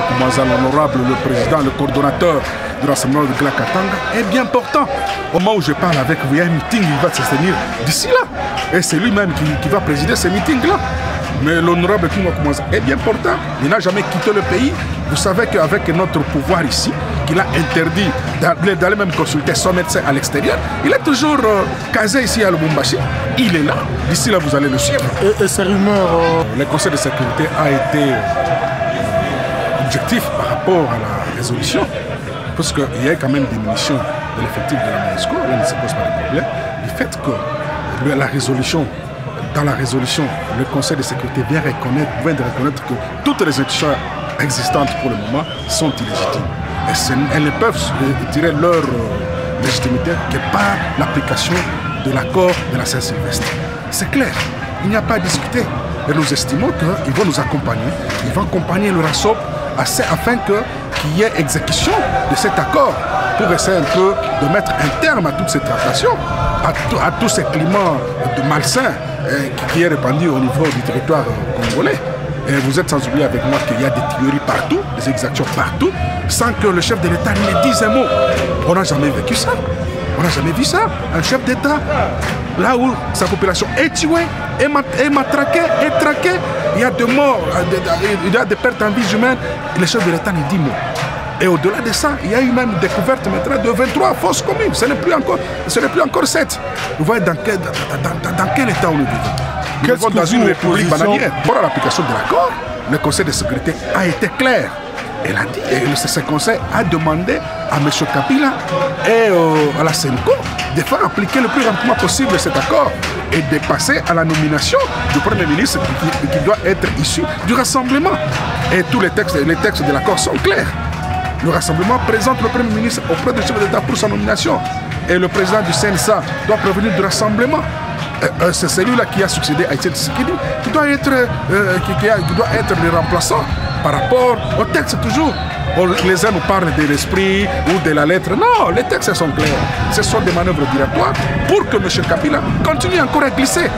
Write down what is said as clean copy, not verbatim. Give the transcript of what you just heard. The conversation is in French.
Koumaza, l'honorable, le président, le coordonnateur du rassemblement de Glakatanga, est bien important. Au moment où je parle avec vous, il y a un meeting qui va se tenir d'ici là. Et c'est lui-même qui va présider ce meeting-là. Mais l'honorable Koumaza est bien important. Il n'a jamais quitté le pays. Vous savez qu'avec notre pouvoir ici, qu'il a interdit d'aller même consulter son médecin à l'extérieur, il est toujours casé ici à Lubumbashi. Il est là. D'ici là, vous allez le suivre. Et ces rumeurs... Le Conseil de sécurité a été objectif par rapport à la résolution, parce qu'il y a quand même diminution de l'effectif de la MONUSCO. Là, ne se pose pas de problème. Du fait que la résolution, dans la résolution, le Conseil de sécurité vient de reconnaître que toutes les institutions existantes pour le moment sont illégitimes. Et elles ne peuvent tirer leur légitimité que par l'application de l'accord de la Saint-Sylvestre. C'est clair, il n'y a pas à discuter. Et nous estimons qu'ils vont nous accompagner. Ils vont accompagner le RASOP afin qu'il y ait exécution de cet accord pour essayer un peu de mettre un terme à toutes ces tractations, à tous ces climats de malsains qui est répandu au niveau du territoire congolais. Et vous êtes sans oublier avec moi qu'il y a des tueries partout, des exactions partout, sans que le chef de l'État ne dise un mot. On n'a jamais vécu ça. On n'a jamais vu ça. Un chef d'État, là où sa population est tuée, est matraquée, est traquée, il y a des morts, il y a des pertes en vie humaine, le chef de l'État ne dit mot. Et au-delà de ça, il y a eu même découverte maintenant de 23 fosses communes. Ce n'est plus encore 7. Vous voyez dans quel état on vit. Nous vivons dans une république bananière. Pour l'application de l'accord, le Conseil de sécurité a été clair. Elle a dit, et ce Conseil a demandé à M. Kabila et à la Senko de faire appliquer le plus rapidement possible cet accord et de passer à la nomination du Premier ministre qui doit être issu du rassemblement. Et tous les textes de l'accord sont clairs. Le rassemblement présente le Premier ministre auprès du chef d'État pour sa nomination. Et le président du CNSA doit provenir du rassemblement. C'est celui-là qui a succédé à Etienne Tshisekedi qui doit être le remplaçant par rapport au texte toujours. Les uns nous parlent de l'esprit ou de la lettre. Non, les textes sont clairs. Ce sont des manœuvres dilatoires pour que M. Kabila continue encore à glisser.